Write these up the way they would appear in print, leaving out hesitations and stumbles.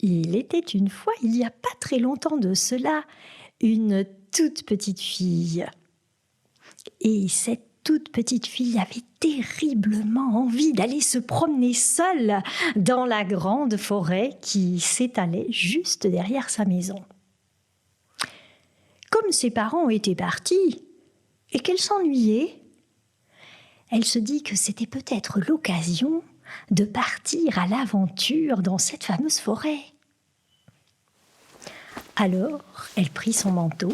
Il était une fois, il n'y a pas très longtemps de cela, une toute petite fille. Et cette toute petite fille avait terriblement envie d'aller se promener seule dans la grande forêt qui s'étalait juste derrière sa maison. Comme ses parents étaient partis et qu'elle s'ennuyait, elle se dit que c'était peut-être l'occasion de partir à l'aventure dans cette fameuse forêt. Alors, elle prit son manteau,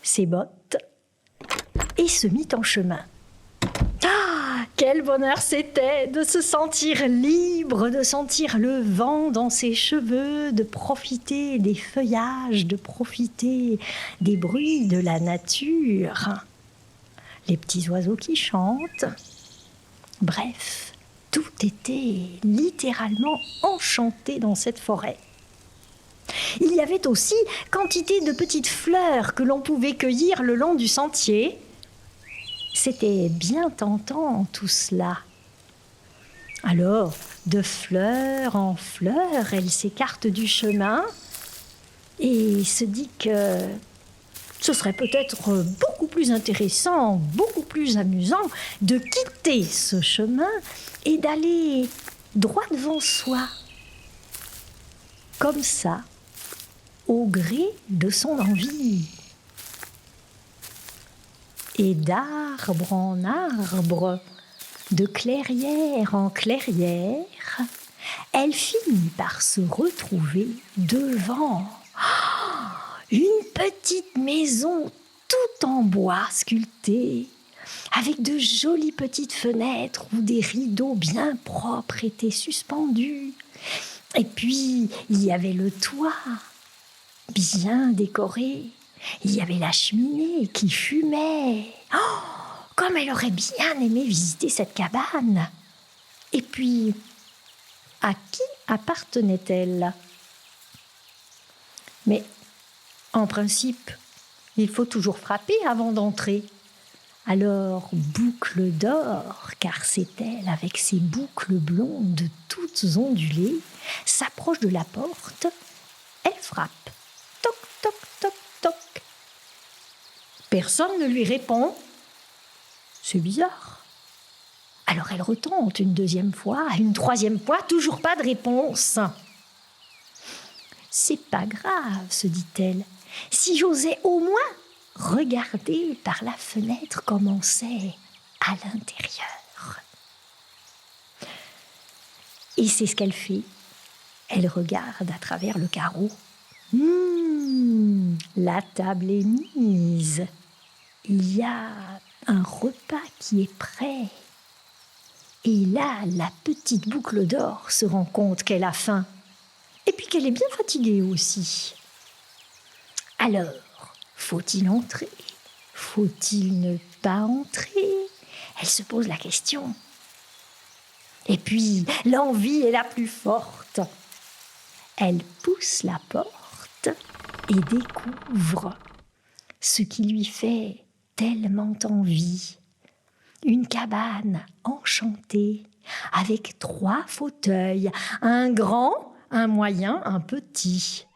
ses bottes et se mit en chemin. Ah, quel bonheur c'était de se sentir libre, de sentir le vent dans ses cheveux, de profiter des feuillages, de profiter des bruits de la nature, les petits oiseaux qui chantent. Bref, tout était littéralement enchanté dans cette forêt. Il y avait aussi quantité de petites fleurs que l'on pouvait cueillir le long du sentier. C'était bien tentant tout cela. Alors, de fleur en fleur, elle s'écarte du chemin et se dit que ce serait peut-être beaucoup plus intéressant, beaucoup plus amusant de quitter ce chemin et d'aller droit devant soi. Comme ça, au gré de son envie. Et d'arbre en arbre, de clairière en clairière, elle finit par se retrouver devant une petite maison toute en bois sculpté, avec de jolies petites fenêtres où des rideaux bien propres étaient suspendus. Et puis, il y avait le toit, bien décoré. Il y avait la cheminée qui fumait. Oh, comme elle aurait bien aimé visiter cette cabane. Et puis, à qui appartenait-elle ? Mais, en principe, il faut toujours frapper avant d'entrer. Alors, boucle d'or, car c'est elle, avec ses boucles blondes toutes ondulées, s'approche de la porte. Elle frappe. Toc, toc, toc, toc. Personne ne lui répond. C'est bizarre. Alors elle retente une deuxième fois, une troisième fois, toujours pas de réponse. C'est pas grave, se dit-elle. Si j'osais au moins regarder par la fenêtre comment c'est à l'intérieur. Et c'est ce qu'elle fait. Elle regarde à travers le carreau. La table est mise. Il y a un repas qui est prêt. Et là, la petite boucle d'or se rend compte qu'elle a faim. Et puis qu'elle est bien fatiguée aussi. Alors, faut-il entrer ? Faut-il ne pas entrer ? Elle se pose la question. Et puis, l'envie est la plus forte. Elle pousse la porte et découvre ce qui lui fait tellement envie. Une cabane enchantée avec 3 fauteuils, un grand, un moyen, un petit.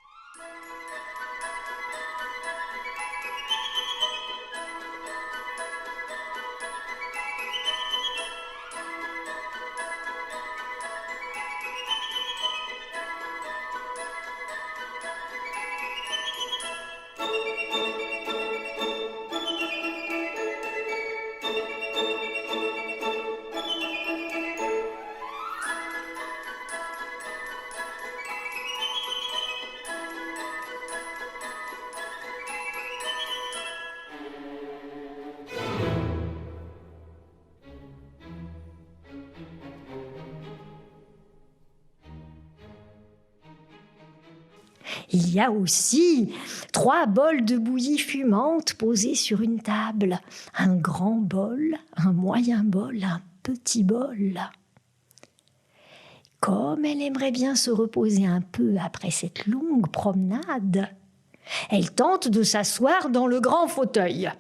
Il y a aussi 3 bols de bouillie fumante posés sur une table. Un grand bol, un moyen bol, un petit bol. Comme elle aimerait bien se reposer un peu après cette longue promenade, elle tente de s'asseoir dans le grand fauteuil.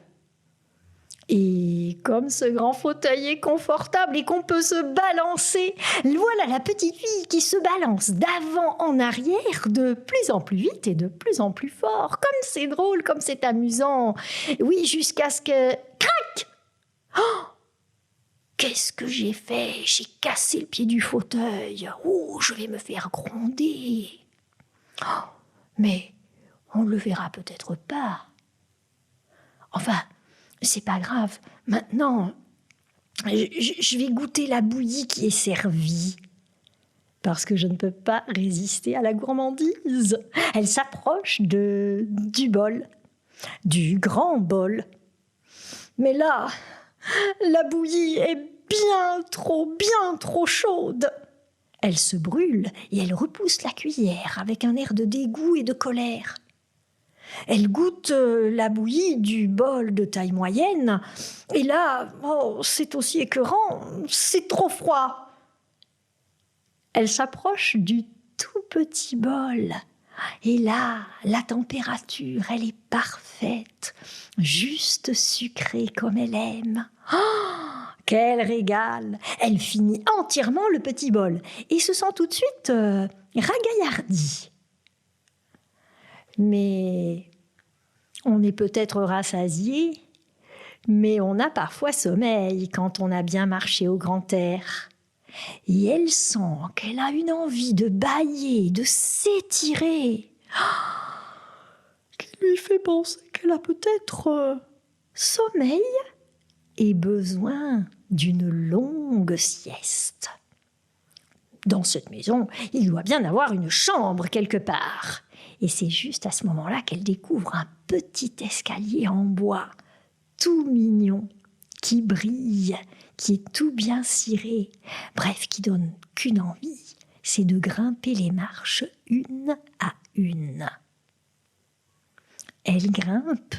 Et comme ce grand fauteuil est confortable et qu'on peut se balancer, voilà la petite fille qui se balance d'avant en arrière de plus en plus vite et de plus en plus fort. Comme c'est drôle, comme c'est amusant. Oui, jusqu'à ce que... Crac! Oh! Qu'est-ce que j'ai fait? J'ai cassé le pied du fauteuil. Oh, je vais me faire gronder. Oh, mais on ne le verra peut-être pas. Enfin... C'est pas grave. Maintenant, je vais goûter la bouillie qui est servie. Parce que je ne peux pas résister à la gourmandise. Elle s'approche du bol, du grand bol. Mais là, la bouillie est bien trop chaude. Elle se brûle et elle repousse la cuillère avec un air de dégoût et de colère. Elle goûte la bouillie du bol de taille moyenne. Et là, c'est aussi écœurant, c'est trop froid. Elle s'approche du tout petit bol. Et là, la température, elle est parfaite, juste sucrée comme elle aime. Oh, quel régal! Elle finit entièrement le petit bol et se sent tout de suite ragaillardie. Mais on est peut-être rassasié, mais on a parfois sommeil quand on a bien marché au grand air. Et elle sent qu'elle a une envie de bâiller, de s'étirer, qui lui fait penser qu'elle a peut-être sommeil et besoin d'une longue sieste. Dans cette maison, il doit bien avoir une chambre quelque part. Et c'est juste à ce moment-là qu'elle découvre un petit escalier en bois, tout mignon, qui brille, qui est tout bien ciré. Bref, qui donne qu'une envie, c'est de grimper les marches une à une. Elle grimpe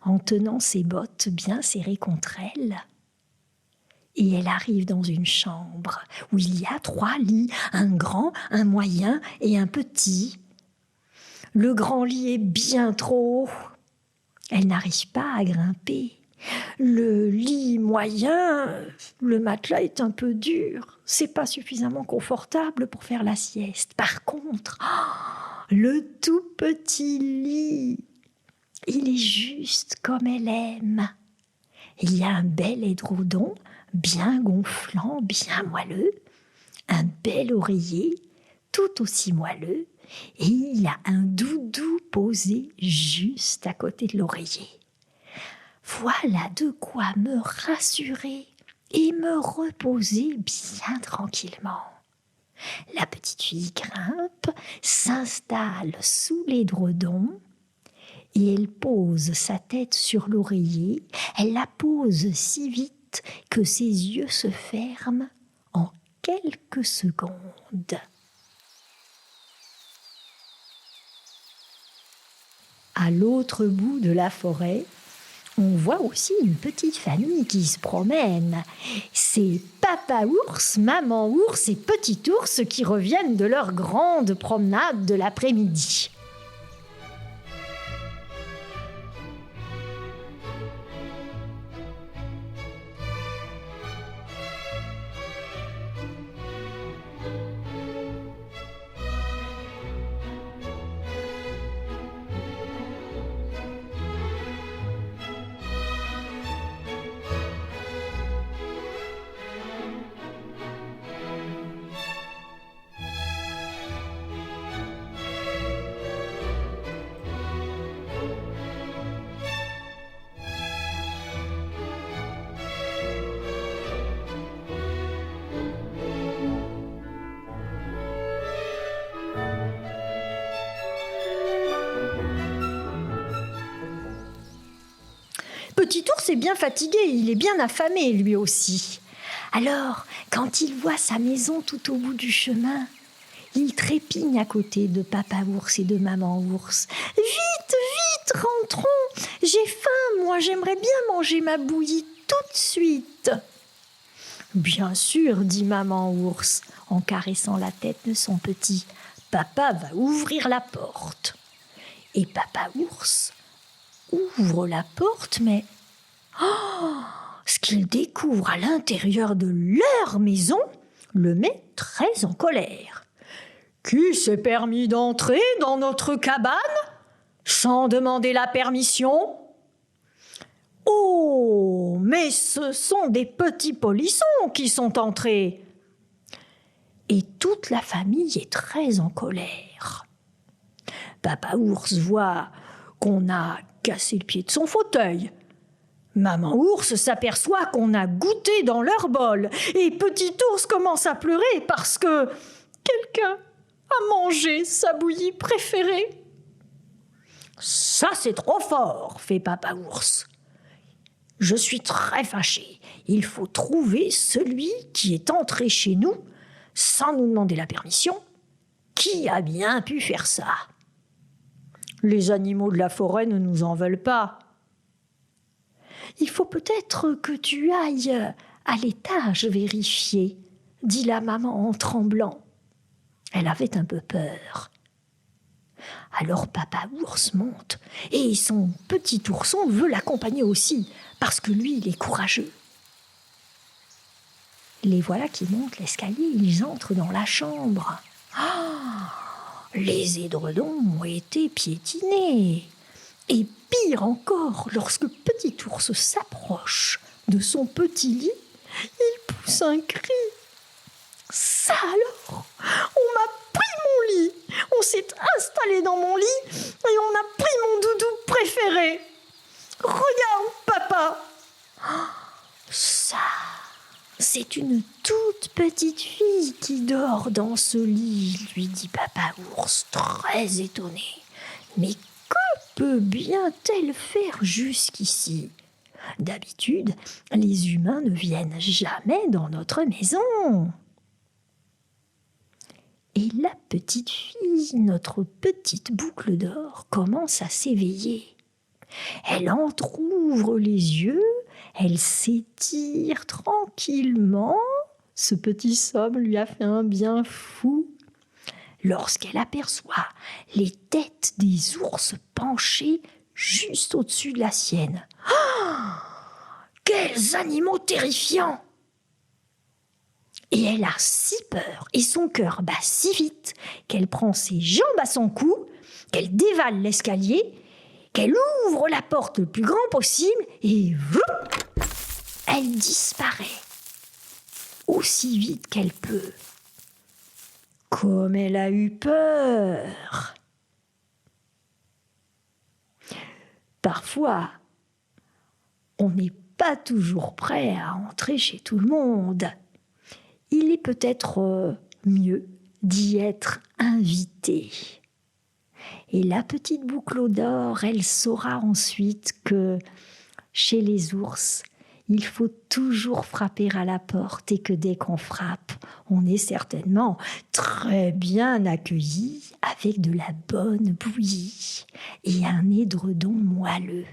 en tenant ses bottes bien serrées contre elle. Et elle arrive dans une chambre où il y a 3 lits, un grand, un moyen et un petit. Le grand lit est bien trop haut. Elle n'arrive pas à grimper. Le lit moyen, le matelas est un peu dur. C'est pas suffisamment confortable pour faire la sieste. Par contre, le tout petit lit, il est juste comme elle aime. Il y a un bel édredon, bien gonflant, bien moelleux, un bel oreiller, tout aussi moelleux, et il y a un doudou posé juste à côté de l'oreiller. Voilà de quoi me rassurer et me reposer bien tranquillement. La petite fille grimpe, s'installe sous l'édredon et elle pose sa tête sur l'oreiller. Elle la pose si vite que ses yeux se ferment en quelques secondes. À l'autre bout de la forêt, on voit aussi une petite famille qui se promène. C'est papa ours, maman ours et petit ours qui reviennent de leur grande promenade de l'après-midi. Petit ours est bien fatigué, il est bien affamé lui aussi. Alors, quand il voit sa maison tout au bout du chemin, il trépigne à côté de papa ours et de maman ours. « Vite, vite, rentrons! J'ai faim, moi, j'aimerais bien manger ma bouillie tout de suite. » « Bien sûr, dit maman ours, en caressant la tête de son petit. Papa va ouvrir la porte. » Et papa ours ouvre la porte, mais Ce qu'ils découvrent à l'intérieur de leur maison le met très en colère. Qui s'est permis d'entrer dans notre cabane sans demander la permission ? Oh, mais ce sont des petits polissons qui sont entrés. Et toute la famille est très en colère. Papa Ours voit qu'on a cassé le pied de son fauteuil. Maman Ours s'aperçoit qu'on a goûté dans leur bol. Et Petit Ours commence à pleurer parce que quelqu'un a mangé sa bouillie préférée. Ça, c'est trop fort, fait Papa Ours. Je suis très fâché. Il faut trouver celui qui est entré chez nous sans nous demander la permission. Qui a bien pu faire ça ? Les animaux de la forêt ne nous en veulent pas. Il faut peut-être que tu ailles à l'étage vérifier, dit la maman en tremblant. Elle avait un peu peur. Alors Papa Ours monte et son petit ourson veut l'accompagner aussi parce que lui, il est courageux. Les voilà qui montent l'escalier, ils entrent dans la chambre. Les édredons ont été piétinés. Et pire encore, lorsque Petit Ours s'approche de son petit lit, il pousse un cri. Ça alors, on m'a pris mon lit, on s'est installé dans mon lit et on a pris mon doudou préféré. Regarde, papa. Ça, c'est une toute petite fille qui dort dans ce lit, lui dit Papa Ours, très étonné. Mais que peut bien-elle faire jusqu'ici ? D'habitude, les humains ne viennent jamais dans notre maison. Et la petite fille, notre petite boucle d'or, commence à s'éveiller. Elle entrouvre les yeux, elle s'étire tranquillement. Ce petit somme lui a fait un bien fou. Lorsqu'elle aperçoit les têtes des ours penchées juste au-dessus de la sienne. Quels animaux terrifiants! Et elle a si peur et son cœur bat si vite qu'elle prend ses jambes à son cou, qu'elle dévale l'escalier, qu'elle ouvre la porte le plus grand possible et vloup, elle disparaît aussi vite qu'elle peut. Comme elle a eu peur! Parfois, on n'est pas toujours prêt à entrer chez tout le monde. Il est peut-être mieux d'y être invité. Et la petite boucle d'or, elle saura ensuite que chez les ours, il faut toujours frapper à la porte et que dès qu'on frappe, on est certainement très bien accueilli avec de la bonne bouillie et un édredon moelleux.